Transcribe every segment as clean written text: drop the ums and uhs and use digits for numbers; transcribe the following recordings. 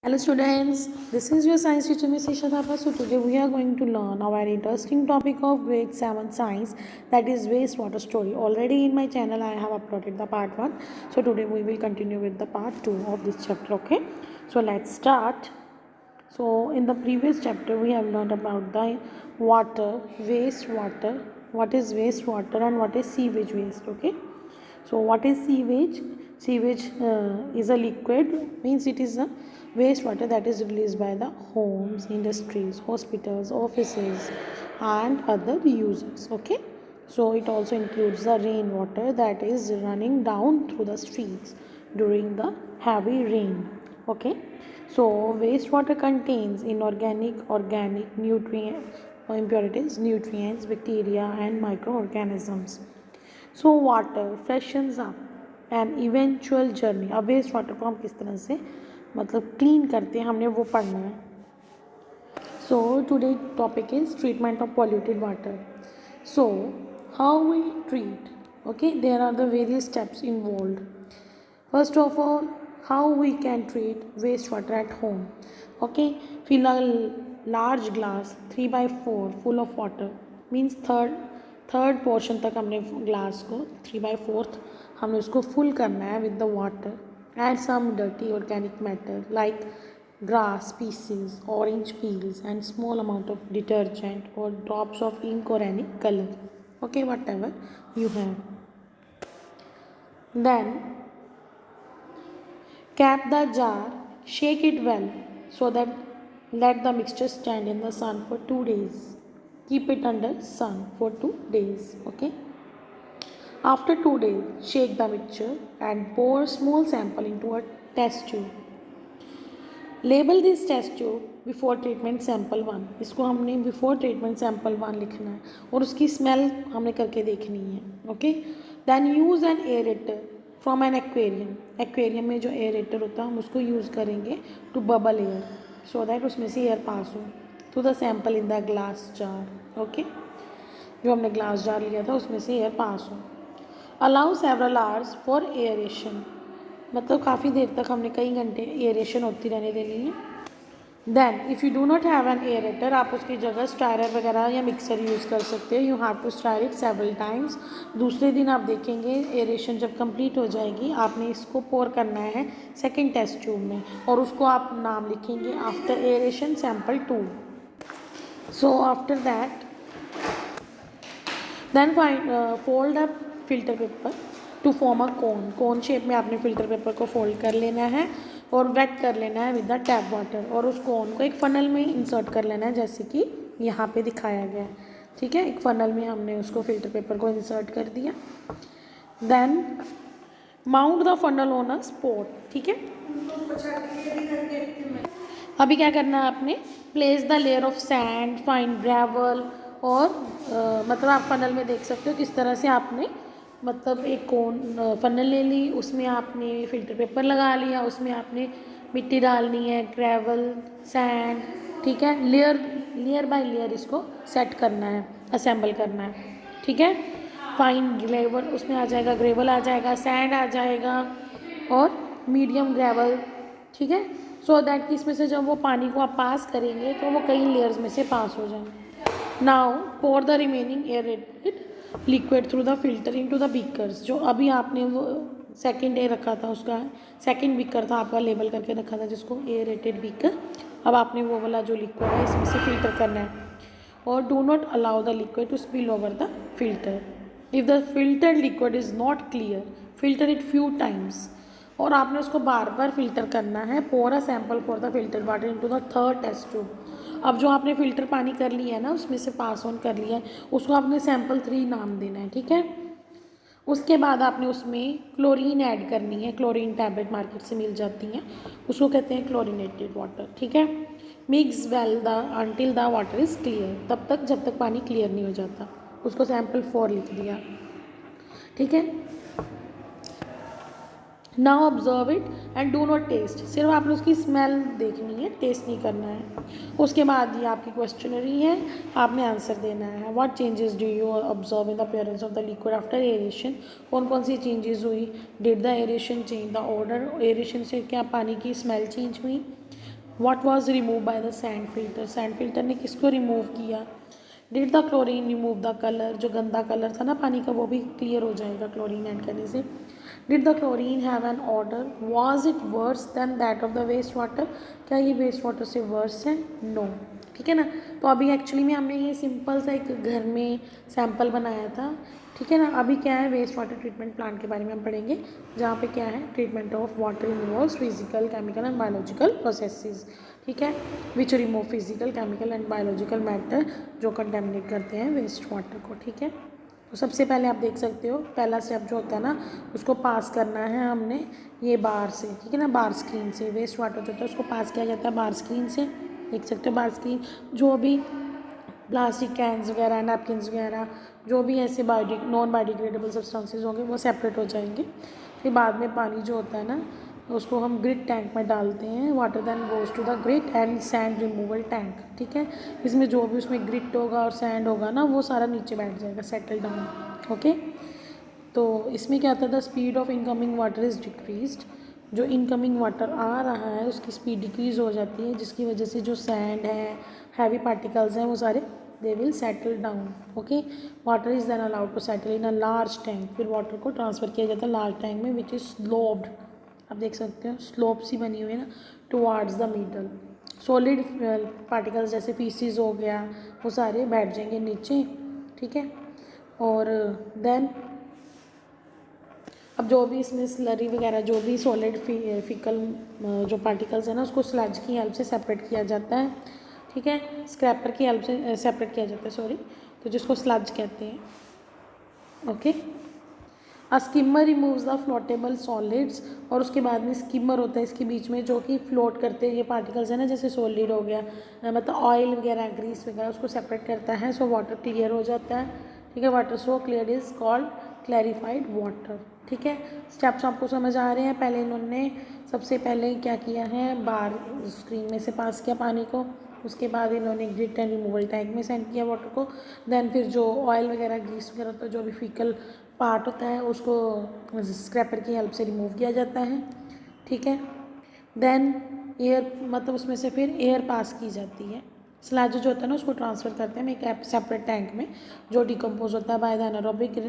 Hello students, this is your science teacher Ms. Isha Thapa. So today we are going to learn a very interesting topic of grade 7 science, that is wastewater story. Already in my channel I have uploaded the part 1. So today we will continue with the part 2 of this chapter. Okay, so let's start. So in the previous chapter we have learned about the water, wastewater, what is wastewater and what is sewage waste. Okay, so what is sewage? Sewage is a liquid, means it is a wastewater that is released by the homes, industries, hospitals, offices and other users. Okay, so it also includes the rainwater that is running down through the streets during the heavy rain. Okay, so wastewater contains inorganic, organic, nutrient impurities, nutrients, bacteria and microorganisms. So water freshens up and eventual journey. अब waste water को हम किस तरह से मतलब clean करते हैं, हमने वो पढ़ना है. So today topic is treatment of polluted water. So how we treat. Okay, there are the various steps involve. First of all, how we can treat waste water at home. Okay, fill a large glass 3/4 full of water, means third portion तक हमने glass को 3/4 हमने उसको full करना है with the water. Add some dirty organic matter like grass pieces, orange peels and small amount of detergent और drops of ink और any colour. Okay, whatever you have. Then cap the jar, shake it well so that let the mixture stand in the sun for 2 days. Keep it under sun for 2 days. Okay, after 2 days shake the mixture and pour small sample into a test tube. Label this test tube before treatment sample 1. इसको हमने before treatment sample 1 लिखना है और उसकी smell हमने करके देखनी है. Okay, then use an aerator from an aquarium. Aquarium में जो एयरेटर होता है हम उसको यूज़ करेंगे to bubble air so that उसमें से एयर पास हो to the sample in the glass jar. Okay, जो हमने ग्लास जार लिया था उसमें से एयर पास हो. Allow several hours for aeration, मतलब काफ़ी देर तक हमने कई घंटे एयरेशन होती रहने देनी है. Then if you do not have an aerator, आप उसकी जगह स्टायरर वगैरह या मिक्सर यूज़ कर सकते हो. You have to stir it several times. दूसरे दिन आप देखेंगे एयरेशन जब कंप्लीट हो जाएगी, आपने इसको पोर करना है सेकंड टेस्ट ट्यूब में और उसको आप नाम लिखेंगे after aeration sample 2. So after that then fold up filter paper to form a cone shape में आपने फिल्टर पेपर को फोल्ड कर लेना है और वेट कर लेना है विद द टैप वाटर और उस कोन को एक फनल में इंसर्ट कर लेना है जैसे कि यहाँ पे दिखाया गया है. ठीक है, एक फनल में हमने उसको फिल्टर पेपर को इंसर्ट कर दिया. Then mount the funnel on a spot. ठीक है, अभी क्या करना है आपने, place the layer of sand, fine gravel और मतलब आप फनल में देख सकते हो किस तरह से आपने मतलब एक कोन फनल ले ली, उसमें आपने फिल्टर पेपर लगा लिया, उसमें आपने मिट्टी डालनी है, ग्रेवल, सैंड. ठीक है, लेयर बाय लेयर इसको सेट करना है, असेंबल करना है. ठीक है, फाइन ग्रेवल उसमें आ जाएगा, ग्रेवल आ जाएगा, सैंड आ जाएगा और मीडियम ग्रेवल. ठीक है, सो दैट इसमें से जब वो पानी को आप पास करेंगे तो वो कई लेयर्स में से पास हो जाए. Now pour the remaining aerated liquid through the filter into the beakers. जो अभी आपने वो सेकंड ए रखा था, उसका सेकंड बीकर था आपका, लेबल करके रखा था जिसको एयरेटेड बीकर. अब आपने वो वाला जो लिक्विड है इसमें से फिल्टर करना है और do not allow the liquid to spill over the filter. If the filtered liquid is not clear, filter it few times. और आपने उसको बार बार फिल्टर करना है. Pour a sample for the filter water into the third test tube. अब जो आपने फ़िल्टर पानी कर लिया है ना, उसमें से पास ऑन कर लिया है, उसको आपने सैम्पल 3 नाम देना है. ठीक है, उसके बाद आपने उसमें क्लोरीन ऐड करनी है. क्लोरीन टैबलेट मार्केट से मिल जाती हैं, उसको कहते हैं क्लोरीनेटेड वाटर. ठीक है, mix well the until the water is clear, तब तक जब तक पानी क्लियर नहीं हो जाता. उसको सैम्पल 4 लिख दिया. ठीक है, now observe it and do not taste. सिर्फ आपने उसकी स्मेल देखनी है, टेस्ट नहीं करना है. उसके बाद ये आपकी क्वेश्चनरी है, आपने आंसर देना है. What changes do you observe in the appearance of the liquid after aeration. कौन कौन सी चेंजेस हुई. Did the aeration change the order. Aeration से क्या पानी की स्मेल चेंज हुई. What was remove by the sand filter ने किसको रिमूव किया? Did the chlorine remove the colour, जो गंदा कलर था ना पानी का वो भी क्लियर हो जाएगा क्लोरीन ऐड करने से। Did the chlorine have an odour, was it worse than that of the waste water, क्या ये वेस्ट वाटर से वर्स है? नो। ठीक है ना। तो अभी एक्चुअली में हमने ये सिंपल सा एक घर में सैम्पल बनाया था। ठीक है ना। अभी क्या है, वेस्ट वाटर ट्रीटमेंट प्लांट के बारे में हम पढ़ेंगे, जहाँ पे क्या है, treatment of water involves physical chemical and biological processes. ठीक है, which remove physical chemical and biological matter जो कंटेमिनेट करते हैं वेस्ट वाटर को। ठीक है, तो सबसे पहले आप देख सकते हो पहला स्टेप जो होता है ना, उसको पास करना है हमने ये बार से। ठीक है ना, बार स्क्रीन से वेस्ट वाटर जो होता है उसको पास किया जाता है बार स्क्रीन से। देख सकते हो बार स्क्रीन, जो भी प्लास्टिक कैंस वगैरह, नैपकिन्स वगैरह, जो भी ऐसे नॉन बायोडिग्रेडेबल सब्सटेंसेस होंगे वो सेपरेट हो जाएंगे। फिर बाद में पानी जो होता है ना उसको हम ग्रिड टैंक में डालते हैं। Water then goes to the grid and sand removal tank. ठीक है, इसमें जो भी उसमें ग्रिट होगा और सैंड होगा ना वो सारा नीचे बैठ जाएगा, सेटल डाउन। ओके, तो इसमें क्या होता है, the speed of incoming water is decreased, जो इनकमिंग वाटर आ रहा है उसकी स्पीड डिक्रीज़ हो जाती है, जिसकी वजह से जो सैंड है, हैवी पार्टिकल्स हैं, वो सारे they will settle down. Okay, water is then allowed to settle in a large tank, फिर वाटर को ट्रांसफ़र किया जाता है लार्ज टैंक में, विच इज़ स्लोप्ड। आप देख सकते हो स्लोप सी बनी हुई है ना, towards the middle. Solid particles जैसे पीसीज हो गया वो सारे बैठ जाएंगे नीचे। ठीक है, और देन अब जो भी इसमें स्लरी वगैरह, जो भी सॉलिड फिकल जो पार्टिकल्स है ना उसको स्लज की हेल्प से सेपरेट किया जाता है। ठीक है, स्क्रैपर की हेल्प से सेपरेट किया जाता है, सॉरी, तो जिसको स्लज कहते हैं। Okay, a skimmer removes the floatable solids, और उसके बाद में स्किमर होता है इसके बीच में जो कि फ्लोट करते हैं ये पार्टिकल्स है ना, जैसे सॉलिड हो गया, मतलब ऑयल वगैरह, ग्रीस वगैरह, उसको सेपरेट करता है, सो वाटर क्लियर हो जाता है। ठीक है, water so clear is called clarified water. ठीक है, स्टेप्स आपको समझ आ रहे हैं। पहले इन्होंने सबसे पहले क्या किया है, बार स्क्रीन में से पास किया पानी को, उसके बाद इन्होंने ग्रिट एंड रिमूवल टैंक में सेंड किया वाटर को, देन फिर जो ऑयल वगैरह, ग्रीस वगैरह होता है, जो भी फीकल पार्ट होता है उसको स्क्रैपर की हेल्प से रिमूव किया जाता है। ठीक है, देन एयर, मतलब उसमें से फिर एयर पास की जाती है। स्लज जो होता है ना उसको ट्रांसफ़र करते हैं एक सेपरेट टैंक में जो डिकम्पोज होता है बाय द एनारोबिक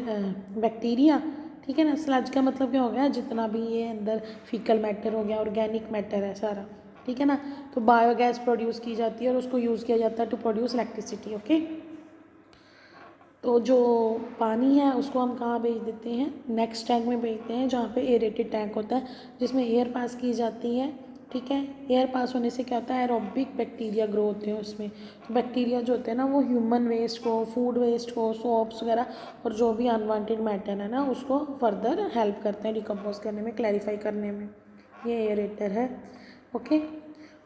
बैक्टीरिया। ठीक है ना, स्लज का मतलब क्या हो गया, जितना भी ये अंदर फीकल मैटर हो गया, ऑर्गेनिक मैटर है सारा। ठीक है ना, तो बायोगैस प्रोड्यूस की जाती है और उसको यूज़ किया जाता है टू प्रोड्यूस इलेक्ट्रिसिटी। ओके, तो जो पानी है उसको हम कहाँ भेज देते हैं, नेक्स्ट टैंक में भेजते हैं जहाँ पे एरेटेड टैंक होता है जिसमें एयर पास की जाती है। ठीक है, एयर पास होने से क्या होता है, एरोबिक बैक्टीरिया ग्रो होते हैं उसमें। तो बैक्टीरिया जो होते हैं ना वो ह्यूमन वेस्ट को, फूड वेस्ट को, सोप्स वगैरह और जो भी अनवांटेड मैटर है ना उसको फर्दर हेल्प करते हैं डिकम्पोज करने में, क्लैरिफाई करने में। ये एरेटर है। ओके,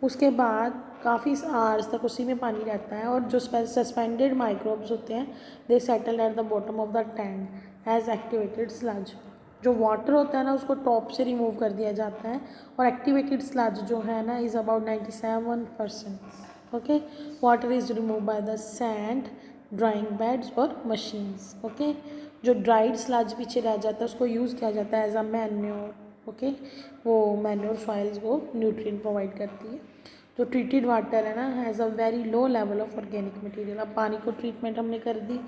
उसके बाद काफ़ी आवर्स तक उसी में पानी रहता है और जो सस्पेंडेड माइक्रोब्स होते हैं they settle at the bottom of the tank as activated sludge. जो वाटर होता है ना उसको टॉप से रिमूव कर दिया जाता है और एक्टिवेटेड स्लज जो है ना is about 97%। Okay, water is remove by the sand, drawing beds और मशीन्स। ओके, जो ड्राइड स्लज पीछे रह जाता है उसको यूज़ किया जाता है एज अ मैन्योर। ओके, वो मैन्योर सॉइल्स को न्यूट्रिएंट प्रोवाइड करती है। जो ट्रीटेड वाटर है ना has a very low level of organic material. अब पानी को ट्रीटमेंट हमने कर दी,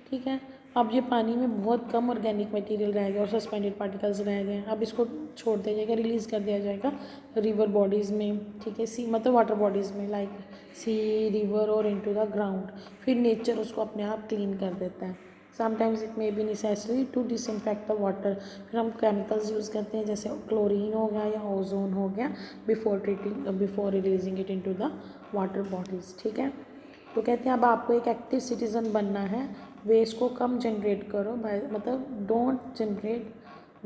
ठीक है, अब ये पानी में बहुत कम ऑर्गेनिक मटेरियल रह गया और सस्पेंडेड पार्टिकल्स रह गए। अब इसको छोड़ दिया जाएगा, रिलीज़ कर दिया जाएगा रिवर बॉडीज़ में। ठीक है, सी मतलब वाटर बॉडीज़ में, लाइक सी, रिवर और इनटू द ग्राउंड। फिर नेचर उसको अपने आप क्लीन कर देता है। Sometimes it may be necessary to disinfect the water. फिर हम केमिकल्स यूज़ करते हैं जैसे क्लोरीन हो गया या ओजोन हो गया before releasing it into the water bodies. ठीक है, तो कहते हैं अब आपको एक एक्टिव सिटीज़न बनना है, वेस्ट को कम जनरेट करो, मतलब डोंट जनरेट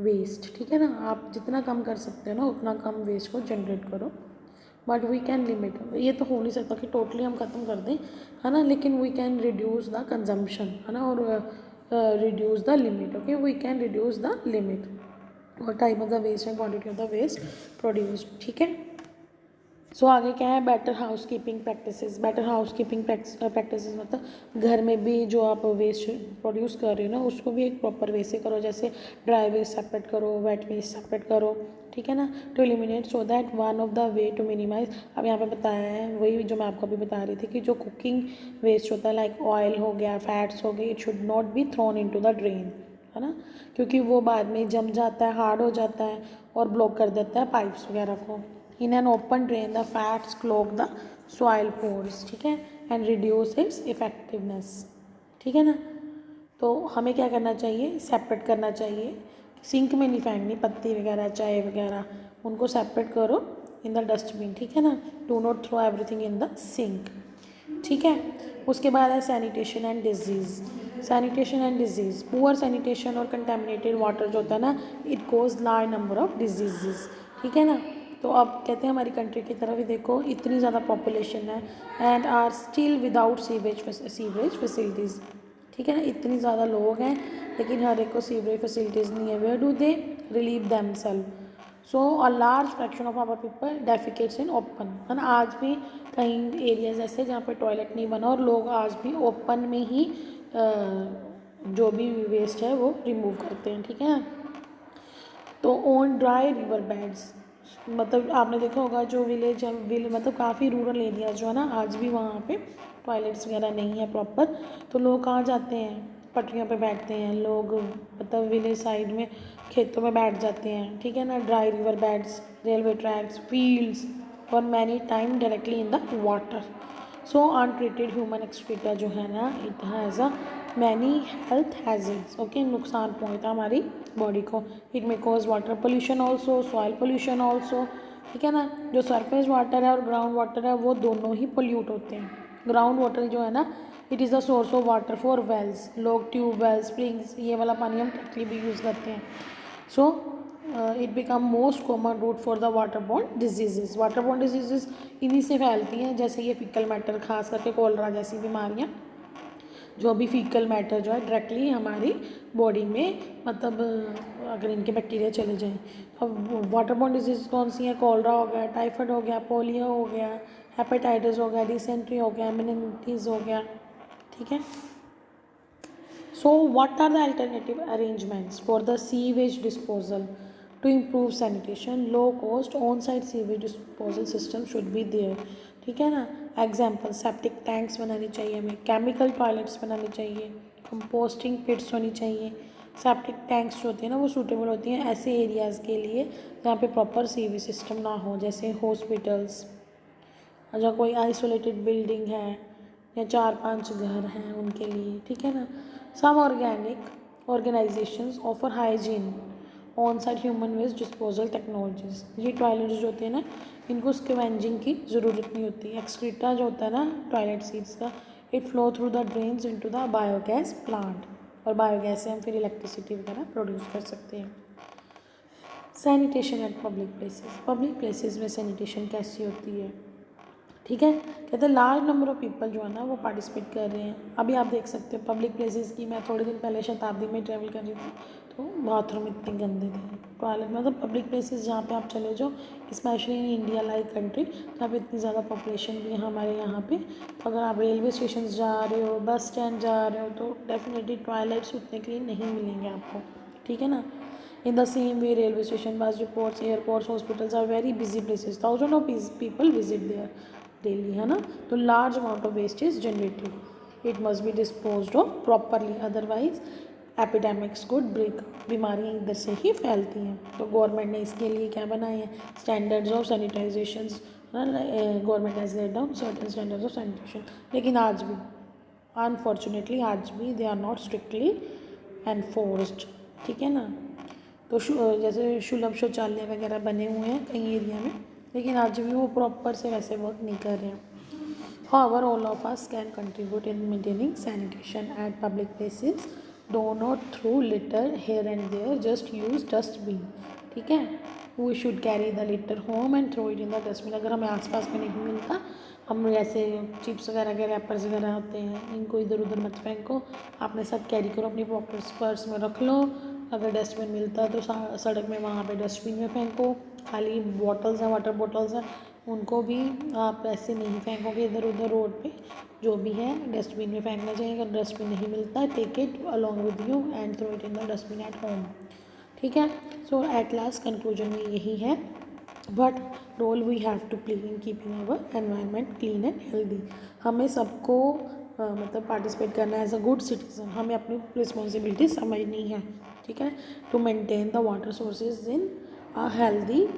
वेस्ट। ठीक है ना, आप जितना कम कर सकते हो ना उतना कम वेस्ट को जनरेट करो, बट वी कैन लिमिट। ये तो हो नहीं सकता कि टोटली हम ख़त्म कर दें, है ना, लेकिन we can reduce the consumption, है ना, और reduce the limit. Okay, we can reduce the limit और time of the waste and quantity of the waste produced. ठीक है, सो आगे क्या है, better house keeping practices. Better house keeping practices मतलब घर में भी जो आप वेस्ट प्रोड्यूस कर रहे हो ना, उसको भी एक प्रॉपर वे से करो, जैसे ड्राई वेस्ट सेपरेट करो, वेट वेस्ट सेपरेट करो, ठीक है ना, to eliminate. So that one of the way to minimise, अब यहाँ पे बताया है वही जो मैं आपको अभी बता रही थी कि जो कुकिंग वेस्ट होता है लाइक ऑयल हो गया, फैट्स हो गए, it should not be thrown into the drain, है ना, क्योंकि वो बाद में जम जाता है, हार्ड हो जाता है और ब्लॉक कर देता है पाइप्स वगैरह को। In an open drain the fats clog the soil pores, ठीक है, एंड रिड्यूस इट्स इफेक्टिवनेस, ठीक है ना। तो हमें क्या करना चाहिए, सेपरेट करना चाहिए, सिंक में नहीं फेंकनी पत्ती वगैरह चाय वगैरह, उनको सेपरेट करो इन द डस्टबिन, ठीक है ना, do not throw everything in the sink, ठीक है। उसके बाद है sanitation and diseases. Sanitation and diseases, poor sanitation और कंटेमिनेटेड वाटर जो होता है ना, it cause large number of diseases, ठीक है ना। तो अब कहते हैं हमारी कंट्री की तरफ ही देखो, इतनी ज़्यादा पॉपुलेशन है and are still without sewerage facilities, ठीक है ना, इतनी ज़्यादा लोग हैं लेकिन हर एक को सीवरेज फैसिलिटीज़ नहीं है। Where do they relieve them self, so a large fraction of our people defecates in open, है ना। आज भी कई एरियाज ऐसे जहाँ पे टॉयलेट नहीं बना और लोग आज भी ओपन में ही जो भी वेस्ट है वो रिमूव करते हैं, ठीक है ना। तो ऑन ड्राई रिवर बेड्स, मतलब आपने देखा होगा जो विलेज मतलब काफ़ी रूरल एरिया जो है ना, आज भी वहाँ पे टॉयलेट्स वगैरह नहीं है प्रॉपर, तो लोग कहाँ जाते हैं, पटरियों पे बैठते हैं लोग, मतलब विलेज साइड में खेतों में बैठ जाते हैं, ठीक है ना। Dry river beds, railway tracks, fields और many time directly in the water. So untreated human excreta जो है ना, it has a many health hazards, okay, नुकसान पहुँचता हमारी बॉडी को। It may cause water pollution also, soil pollution also, ठीक है ना। जो सरफेस वाटर है और ग्राउंड वाटर है वो दोनों ही पोल्यूट होते हैं। ग्राउंड वाटर जो है ना, it is the source of water for wells, लोग ट्यूब वेल्स, स्प्रिंग्स, ये वाला पानी हम डायरेक्टली भी यूज़ करते हैं। So it become most common route for the water borne diseases. Water borne diseases इन्हीं से फैलती हैं, जैसे ये फीकल मैटर, खास करके कोलरा जैसी बीमारियाँ, जो भी फीकल मैटर जो है डायरेक्टली हमारी बॉडी में, मतलब अगर इनके बैक्टीरिया चले जाएँ। अब वाटर बॉर्न डिजीज कौन सी हैं, कोलरा हो गया, टाइफाइड हो गया, पोलियो हो गया, हेपेटाइटिस हो गया, डिसेंट्री हो गया, मेनिंगिtis हो गया, ठीक है। So what are the alternative arrangements for the sewage disposal to improve sanitation? Low cost on-site sewage disposal system should be there, ठीक है ना। एग्जाम्पल, सेप्टिक टैंक्स बनानी चाहिए हमें, केमिकल टॉयलेट्स बनानी चाहिए, कंपोस्टिंग पिट्स होनी चाहिए। सेप्टिक टैंक्स जो होती हैं ना वो सूटेबल होती हैं ऐसे एरियाज़ के लिए जहाँ पे प्रॉपर सीवेज सिस्टम ना हो, जैसे हॉस्पिटल्स, अगर कोई आइसोलेटेड बिल्डिंग है या 4-5 घर हैं उनके लिए, ठीक है ना। Some organic organisations offer hygiene on site human waste disposal technologies. ये टॉयलेट्स जो होते हैं ना, इनको स्कैवेंजिंग की ज़रूरत नहीं होती। एक्सक्रीटा जो होता है ना टॉयलेट सीट्स का, it flow through the drains into the biogas plant, और बायोगैस से हम फिर इलेक्ट्रिसिटी वगैरह प्रोड्यूस कर सकते हैं। सैनिटेशन एट पब्लिक प्लेसेस में सैनिटेशन कैसी होती है, ठीक है। कहते हैं लार्ज नंबर ऑफ पीपल जो है ना वो पार्टिसिपेट कर रहे हैं। अभी आप देख सकते हो पब्लिक प्लेसेस की, मैं थोड़े दिन पहले शताब्दी में ट्रैवल कर रही थी तो बाथरूम इतने गंदे थे, टॉयलेट, मतलब पब्लिक प्लेसेस जहाँ पे आप चले जाओ, specially in India like country जहाँ पे इतनी ज़्यादा पॉपुलेशन भी है हमारे यहाँ पे, तो अगर आप रेलवे स्टेशन जा रहे हो, बस स्टैंड जा रहे हो, तो डेफिनेटली टॉयलेट्स उतने क्लीन नहीं मिलेंगे आपको, ठीक है ना। In the same way, railway station, bus depots, airports, hospitals are very busy places. Thousands of people visit there daily, है ना। तो large amount of waste is generated. It must be disposed of properly, otherwise epidemics could break. बीमारियाँ इधर से ही फैलती हैं। तो government ने इसके लिए क्या बनाए हैं, standards of sanitisations, government has laid down certain standards of sanitation, लेकिन आज भी अनफॉर्चुनेटली आज भी they are not strictly enforced, ठीक है ना। तो जैसे सुलभ शौचालय वगैरह बने हुए हैं कई एरिया में, लेकिन आज भी वो प्रॉपर से वैसे वर्क नहीं कर रहे हैं। However, all of us can contribute in maintaining sanitation at public places. Do not throw litter here and there. Just use dustbin. ठीक है, We should carry the litter home and throw it in the dustbin. अगर हमें आसपास में नहीं मिलता, हम जैसे चिप्स वगैरह के रैपर्स वगैरह होते हैं, इनको इधर उधर मत फेंको, अपने साथ कैरी करो, अपनी पॉकेट्स पर्स में रख लो। अगर डस्टबिन मिलता है तो सड़क में वहाँ पे डस्टबिन में फेंको। खाली बॉटल्स हैं, वाटर बॉटल्स हैं, उनको भी आप ऐसे नहीं फेंकोगे इधर उधर रोड पे, जो भी है डस्टबिन में फेंकना चाहिए। अगर डस्टबिन नहीं मिलता है, take it along with you and throw it in the dustbin at home. ठीक है, सो एट लास्ट कंक्लूजन में यही है, what role we have to play in keeping our environment clean and healthy. हमें सबको मतलब पार्टिसिपेट करना है एज अ गुड सिटीजन, हमें अपनी रिस्पॉन्सिबिलिटी समझनी है। ठीक है, to maintain the water sources in a healthy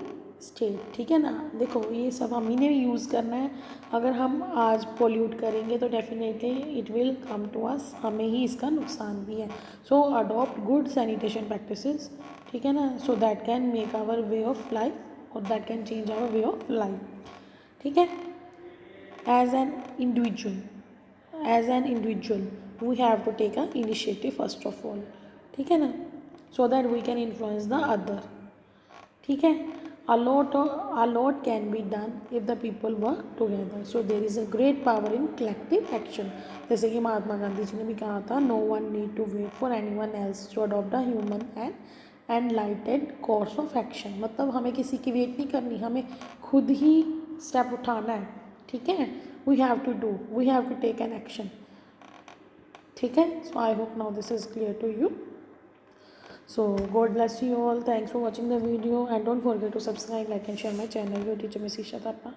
state. ठीक है ना, देखो ये सब हम ही ने यूज़ करना है। अगर हम आज पोल्यूट करेंगे तो definitely it will come to us, हमें ही इसका नुकसान भी है। So adopt good sanitation practices, ठीक है ना, so that can make our way of life और that can change our way of life. ठीक है, as an individual we have to take a initiative first of all. ठीक है ना, so that we can influence the other. ठीक है, a lot can be done if the people work together, so there is a great power in collective action। जैसे कि महात्मा गांधी जी ने भी कहा था, no one need to wait for anyone else to adopt a human and enlightened course of action। मतलब हमें किसी की वेट नहीं करनी, हमें खुद ही स्टेप उठाना है। ठीक है, we have to take an action। ठीक है, so I hope now this is clear to you। So God bless you all. Thanks for watching the video and don't forget to subscribe, like and share my channel. Your teacher Miss Isha Thapa।